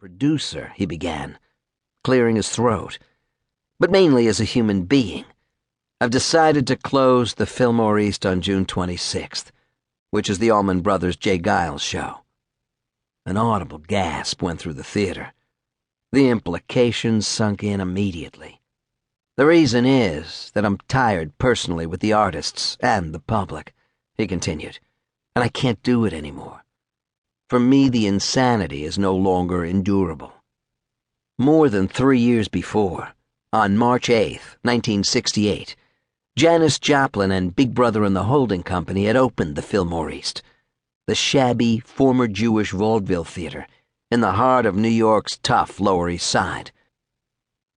producer, he began, clearing his throat, but mainly as a human being. I've decided to close the Fillmore East on June 26th, which is the Allman Brothers' J. Giles show. An audible gasp went through the theater. The implications sunk in immediately. The reason is that I'm tired personally with the artists and the public, he continued, and I can't do it anymore. For me, the insanity is no longer endurable. More than 3 years before, on March 8th, 1968, Janis Joplin and Big Brother and the Holding Company had opened the Fillmore East, the shabby, former Jewish vaudeville theater in the heart of New York's tough Lower East Side.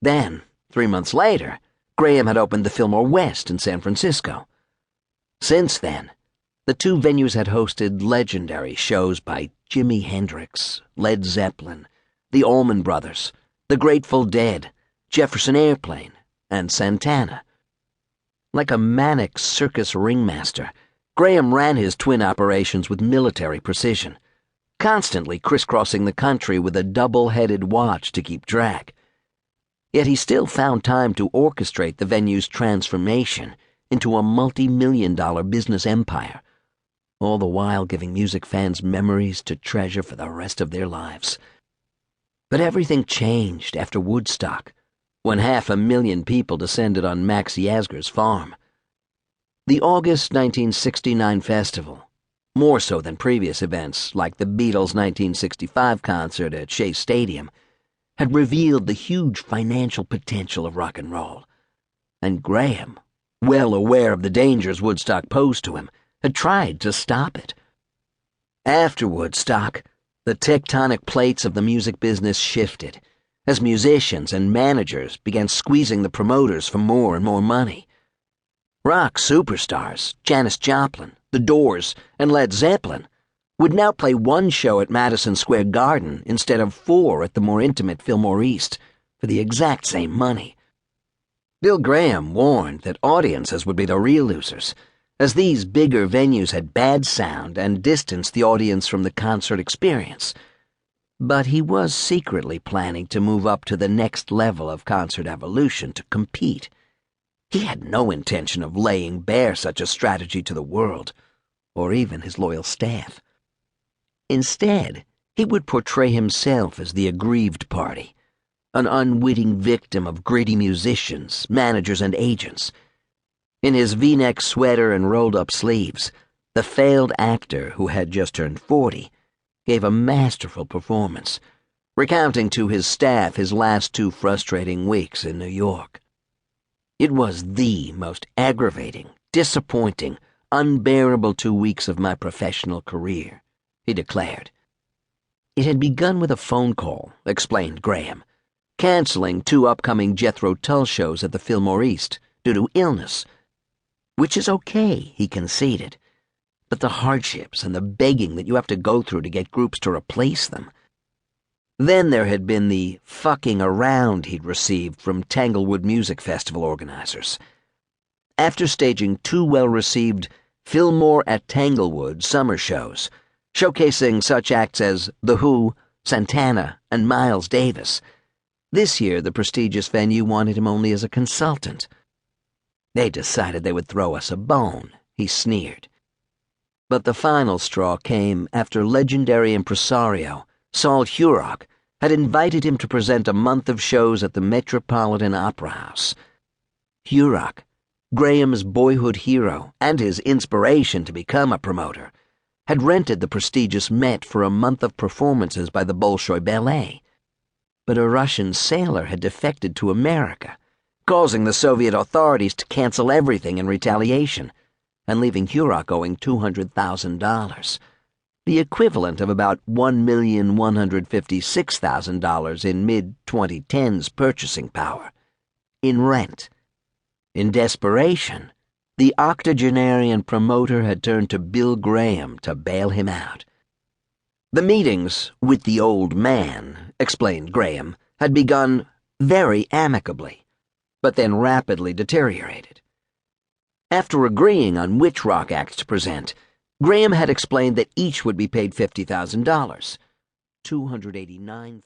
Then, 3 months later, Graham had opened the Fillmore West in San Francisco. Since then, the two venues had hosted legendary shows by Jimi Hendrix, Led Zeppelin, the Allman Brothers, the Grateful Dead, Jefferson Airplane, and Santana. Like a manic circus ringmaster, Graham ran his twin operations with military precision, constantly crisscrossing the country with a double-headed watch to keep track. Yet he still found time to orchestrate the venue's transformation into a multi-million-dollar business empire, all the while giving music fans memories to treasure for the rest of their lives. But everything changed after Woodstock, when 500,000 people descended on Max Yasgur's farm. The August 1969 festival, more so than previous events like the Beatles' 1965 concert at Shea Stadium, had revealed the huge financial potential of rock and roll, and Graham, well aware of the dangers Woodstock posed to him, had tried to stop it. After Woodstock, the tectonic plates of the music business shifted, as musicians and managers began squeezing the promoters for more and more money. Rock superstars, Janis Joplin, The Doors, and Led Zeppelin, would now play one show at Madison Square Garden instead of 4 at the more intimate Fillmore East for the exact same money. Bill Graham warned that audiences would be the real losers, as these bigger venues had bad sound and distanced the audience from the concert experience. But he was secretly planning to move up to the next level of concert evolution to compete. He had no intention of laying bare such a strategy to the world, or even his loyal staff. Instead, he would portray himself as the aggrieved party, an unwitting victim of greedy musicians, managers, and agents. In his V-neck sweater and rolled-up sleeves, the failed actor who had just turned 40 gave a masterful performance, recounting to his staff his last 2 frustrating weeks in New York. It was the most aggravating, disappointing, unbearable 2 weeks of my professional career, he declared. It had begun with a phone call, explained Graham, canceling 2 upcoming Jethro Tull shows at the Fillmore East due to illness, which is okay, he conceded, but the hardships and the begging that you have to go through to get groups to replace them. Then there had been the fucking around he'd received from Tanglewood Music Festival organizers. After staging 2 well-received Fillmore at Tanglewood summer shows, showcasing such acts as The Who, Santana, and Miles Davis, this year the prestigious venue wanted him only as a consultant. They decided they would throw us a bone, he sneered. But the final straw came after legendary impresario Saul Hurok had invited him to present a month of shows at the Metropolitan Opera House. Hurok, Graham's boyhood hero and his inspiration to become a promoter, had rented the prestigious Met for a month of performances by the Bolshoi Ballet. But a Russian sailor had defected to America, causing the Soviet authorities to cancel everything in retaliation, and leaving Hurok owing $200,000, the equivalent of about $1,156,000 in mid-2010s purchasing power, in rent. In desperation, the octogenarian promoter had turned to Bill Graham to bail him out. The meetings with the old man, explained Graham, had begun very amicably, but then rapidly deteriorated. After agreeing on which rock acts to present, Graham had explained that each would be paid $50,000, $289,000.